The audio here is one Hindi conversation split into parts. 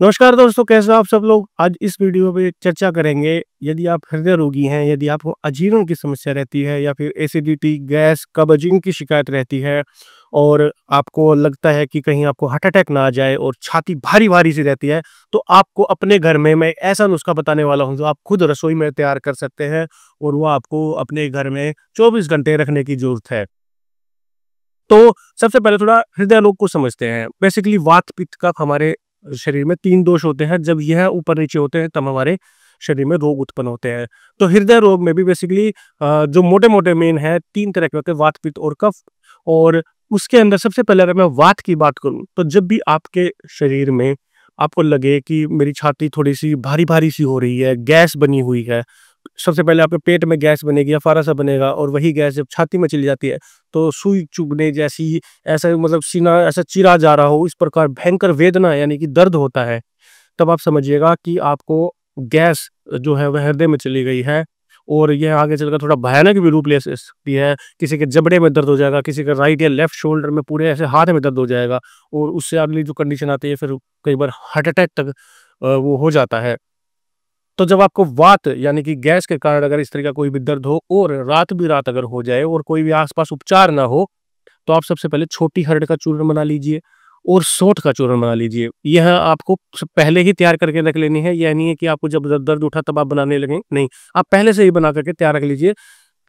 नमस्कार दोस्तों, कैसे हो आप सब लोग। आज इस वीडियो में चर्चा करेंगे, यदि आप हृदय रोगी हैं, यदि आपको अजीर्ण की समस्या रहती है या फिर एसिडिटी, गैस, कब्जियत की शिकायत रहती है और आपको लगता है कि कहीं आपको हार्ट अटैक ना आ जाए और छाती भारी-भारी सी रहती है, तो आपको अपने घर में मैं ऐसा नुस्खा बताने वाला हूँ जो आप खुद रसोई में तैयार कर सकते हैं और वो आपको अपने घर में 24 घंटे रखने की ज़रूरत है। तो सबसे पहले थोड़ा हृदय रोग को समझते हैं। बेसिकली वात, पित्त, कफ हमारे शरीर में 3 दोष होते हैं। जब यह ऊपर-नीचे होते हैं तब हमारे शरीर में रोग उत्पन्न होते हैं। तो हृदय रोग में भी बेसिकली जो मोटे-मोटे मेन है 3 तरह के होते हैं, वात, पित्त और कफ। और उसके अंदर सबसे पहले अगर मैं वात की बात करूँ, तो जब भी आपके शरीर में आपको लगे कि मेरी छाती थोड़ी-सी भारी-भारी सी हो रही है, गैस बनी हुई है, सबसे पहले आपके पेट में गैस बनेगी या फारा सा बनेगा और वही गैस जब छाती में चली जाती है, तो सुई चुभने जैसी, ऐसा मतलब सीना ऐसा चीरा जा रहा हो, इस प्रकार भयंकर वेदना यानी कि दर्द होता है, तब आप समझिएगा कि आपको गैस जो है वह हृदय में चली गई है। और यह आगे चलकर थोड़ा भयानक भी रूप ले सकती है। किसी के जबड़े में दर्द हो जाएगा, किसी के राइट या लेफ्ट शोल्डर में, पूरे ऐसे हाथ में दर्द हो जाएगा और उससे अगली जो कंडीशन आती है फिर कई बार हार्ट अटैक तक वो हो जाता है। तो जब आपको वात यानी कि गैस के कारण अगर इस तरह का कोई भी दर्द हो और रात अगर हो जाए और कोई भी आस-पास उपचार ना हो, तो आप सबसे पहले छोटी हरड़ का चूर्ण बना लीजिए और सौंठ का चूर्ण बना लीजिए। यह आपको पहले ही तैयार करके रख लेनी है। यह नहीं है कि आपको जब दर्द उठा तब आप बनाने लगें, नहीं। आप पहले से ही बना करके तैयार रख लीजिए।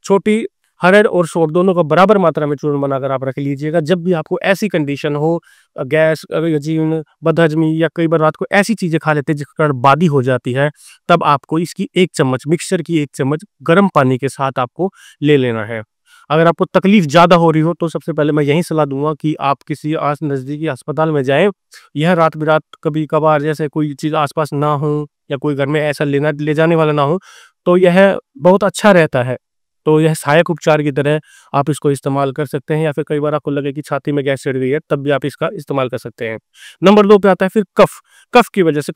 छोटी हरड़ और सौंठ दोनों का बराबर मात्रा में चूर्ण बनाकर आप रख लीजिएगा। जब भी आपको ऐसी कंडीशन हो, गैस, अजीर्ण, बदहज़मी या कई बार रात को ऐसी चीज़ें खा लेते हैं जिसके कारण बादी हो जाती है, तब आपको इसकी 1 चम्मच, मिक्सचर की 1 चम्मच गर्म पानी के साथ आपको ले लेना है। अगर आपको तकलीफ ज़्यादा हो रही हो, तो सबसे पहले मैं यही सलाह दूँगा कि आप किसी नज़दीकी अस्पताल में जाएँ। यह रात-बिरात कभी-कभार जैसे कोई चीज़ आस-पास ना हो या कोई घर में ऐसा ले जाने वाला ना हो, तो यह बहुत अच्छा रहता है। तो यह सहायक उपचार की तरह आप इसको इस्तेमाल कर सकते हैं, या फिर कई बार आपको लगे कि छाती में गैस चढ़ गई है, तब भी आप इसका इस्तेमाल कर सकते हैं। नंबर 2 पे आता है फिर कफ। कफ की वजह से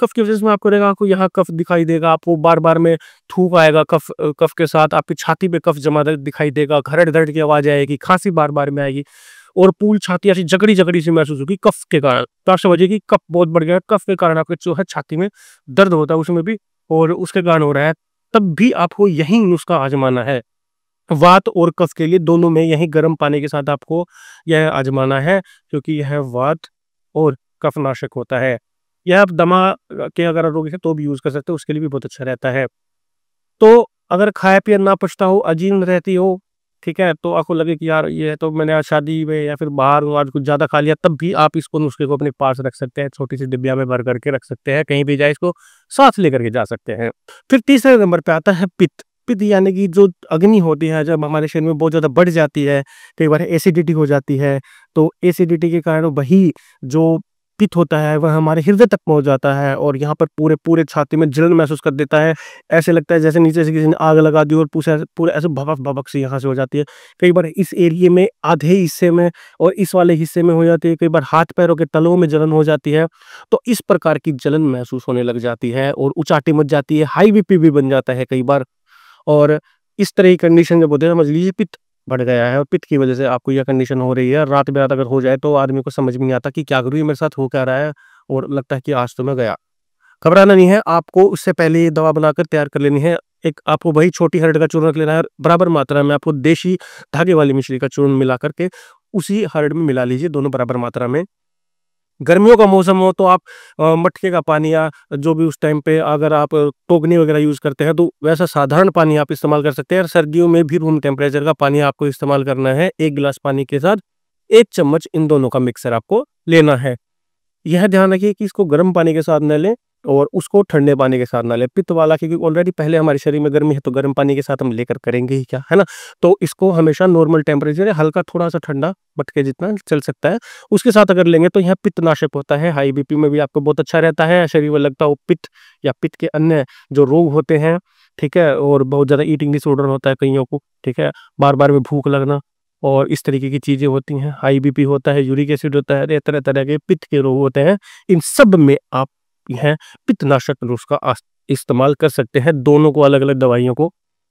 आपको रहेगा, आपको यहाँ कफ दिखाई देगा, आपको बार-बार में थूक आएगा, कफ के साथ आपकी छाती पे कफ जमा दिखाई देगा, खरड़-धड़ की आवाज़ आएगी, खाँसी बार-बार में आएगी और पूरी छाती ऐसी जकड़ी-जकड़ी सी महसूस होगी कफ के कारण। तो आप समझिए कि कफ बहुत बढ़ गया है, कफ के कारण आपके जो है छाती में दर्द होता है उसमें भी, और उसके कारण हो रहा है। तब भी आपको यही नुस्खा आज़माना है। वात और कफ के लिए दोनों में यही गर्म पानी के साथ आपको यह आज़माना है, क्योंकि यह वात और कफनाशक होता है। यह आप दमा के अगर रोगी हैं तो भी यूज़ कर सकते हो, उसके लिए भी बहुत अच्छा रहता है। तो अगर खाया-पिया ना पचता हो, अजीर्ण रहती हो, ठीक है, तो आपको लगे कि यार ये तो मैंने आज शादी में या फिर बाहर हूँ, आज कुछ ज़्यादा खा लिया, तब भी आप इसको नुस्खे को अपने पास रख सकते हैं, छोटी-सी डिब्बिया में भर करके रख सकते हैं, कहीं भी जाए इसको साथ लेकर के जा सकते हैं। फिर तीसरे नंबर पे आता है पित्त। पित्त यानी कि जो अग्नि होती है, जब हमारे शरीर में बहुत ज़्यादा बढ़ जाती है, कई बार एसिडिटी हो जाती है, तो एसिडिटी के कारण वही जो पित्त होता है वह हमारे हृदय तक पहुँच जाता है और यहाँ पर पूरे छाती में जलन महसूस कर देता है। ऐसे लगता है जैसे नीचे से किसी ने आग लगा दी और पूरे ऐसे भभक सी यहाँ से हो जाती है। कई बार इस एरिये में, आधे हिस्से में और इस वाले हिस्से में हो जाती है, कई बार हाथ पैरों के तलवों में जलन हो जाती है। तो इस प्रकार की जलन महसूस होने लग जाती है और उचाटी मच जाती है, हाई बीपी भी बन जाता है कई बार। और इस तरह की कंडीशन जब होती है, समझ लीजिए पित्त बढ़ गया है और पित्त की वजह से आपको यह कंडीशन हो रही है। रात-बेरात अगर हो जाए तो आदमी को समझ में नहीं आता कि क्या करूँ, ये मेरे साथ हो क्या रहा है, और लगता है कि आज तो मैं गया। घबराना नहीं है, आपको उससे पहले ये दवा बनाकर तैयार कर लेनी है। एक आपको वही छोटी हरड़ का चूर्ण रख लेना है, बराबर मात्रा में आपको देशी धागे वाली मिश्री का चूर्ण मिला करके उसी हरड़ में मिला लीजिए, दोनों बराबर मात्रा में। गर्मियों का मौसम हो तो आप मटके का पानी या जो भी उस टाइम पे अगर आप टोकनी वगैरह यूज़ करते हैं, तो वैसा साधारण पानी आप इस्तेमाल कर सकते हैं। और सर्दियों में भी रूम टेम्परेचर का पानी आपको इस्तेमाल करना है। 1 गिलास पानी के साथ 1 चम्मच इन दोनों का मिक्सर आपको लेना है। यह ध्यान रखिए कि इसको गर्म पानी के साथ ना लें और उसको ठंडे पानी के साथ ना लें। पित्त वाला, क्योंकि ऑलरेडी पहले हमारे शरीर में गर्मी है, तो गर्म पानी के साथ हम लेकर करेंगे ही क्या, है ना? तो इसको हमेशा नॉर्मल टेम्परेचर या हल्का थोड़ा-सा ठंडा मटके जितना चल सकता है, उसके साथ अगर लेंगे तो यह पित्तनाशक होता है। हाई बीपी में भी आपको बहुत अच्छा रहता है। शरीर में लगता हो पित्त या पित्त के अन्य जो रोग होते हैं, ठीक है? और बहुत ज़्यादा ईटिंग डिसऑर्डर होता है कइयों को, ठीक है? बार-बार में भूख लगना और इस तरीके की चीज़ें होती हैं। हाई बीपी होता है, यूरिक एसिड होता है, ये तरह-तरह के पित्त के रोग होते हैं। इन सब में आप यह पित्तनाशक नुस्खा इस्तेमाल कर सकते हैं। दोनों को, अलग-अलग दवाइयों को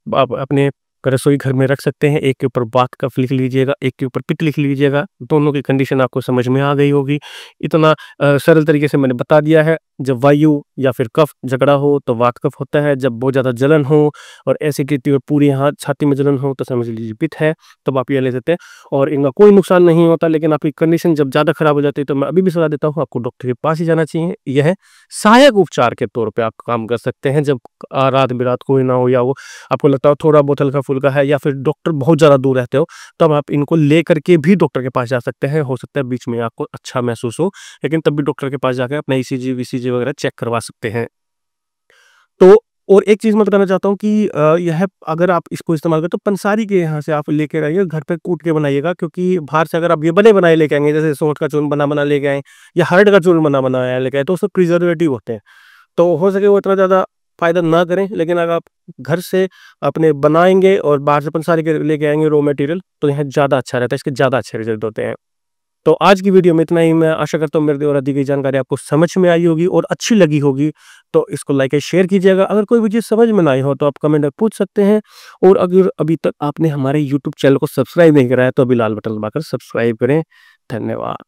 आप अपने रसोई घर में रख सकते हैं। एक के ऊपर वात कफ लिख लीजिएगा, एक के ऊपर पित्त लिख लीजिएगा। दोनों की कंडीशन आपको समझ में आ गई होगी। इतना सरल तरीके से मैंने बता दिया है। जब वायु या फिर कफ झगड़ा हो तो वात कफ होता है। जब बहुत ज़्यादा जलन हो और एसिडिटी और पूरी यहाँ छाती में जलन हो तो समझ लीजिए पित्त है, तब आप ये ले सकते हैं। और इनका कोई नुकसान नहीं होता, लेकिन आपकी कंडीशन जब ज़्यादा खराब हो जाती है तो मैं अभी भी सलाह देता हूँ आपको डॉक्टर के पास ही जाना चाहिए। यह सहायक उपचार के तौर पे आप काम कर सकते हैं जब रात बिरात कोई ना हो, या वो आपको लगता हो थोड़ा बहुत हल्का-फुल्का है, या फिर डॉक्टर बहुत ज़्यादा दूर रहते हो, तब आप इनको लेकर के भी डॉक्टर के पास जा सकते हैं। हो सकता है बीच में आपको अच्छा महसूस हो, लेकिन तब भी डॉक्टर के पास जाके अपना ईसीजी, वीसीजी वगैरह चेक करवा सकते हैं। तो और एक चीज़ मैं बताना चाहता हूँ कि यह अगर आप इसको इस्तेमाल करें तो पंसारी के यहाँ से आप लेके आइए, घर पे कूट के बनाइएगा, क्योंकि बाहर से अगर आप ये बने बनाए लेके आएँगे, जैसे सौंठ का चूर्ण बना-बना लेके आए या हर्ड का चूर्ण बना-बनाया लेके आए, तो उसमें प्रिजर्वेटिव होते हैं। तो हो सके वो इतना ज़्यादा फ़ायदा ना करें, लेकिन अगर आप घर से अपने बनाएँगे और बाहर से पंसारी के लेके आएँगे रॉ मटेरियल, तो यह ज़्यादा अच्छा रहता है, इसके ज़्यादा अच्छे रिज़ल्ट होते हैं। तो आज की वीडियो में इतना ही। मैं आशा करता हूँ मेरे द्वारा दी गई जानकारी आपको समझ में आई होगी और अच्छी लगी होगी। तो इसको लाइक एंड शेयर कीजिएगा। अगर कोई भी चीज़ समझ में ना आई हो तो आप कमेंट में पूछ सकते हैं। और अगर अभी तक आपने हमारे यूट्यूब चैनल को सब्सक्राइब नहीं करा है तो अभी लाल बटन दबाकर सब्सक्राइब करें। धन्यवाद।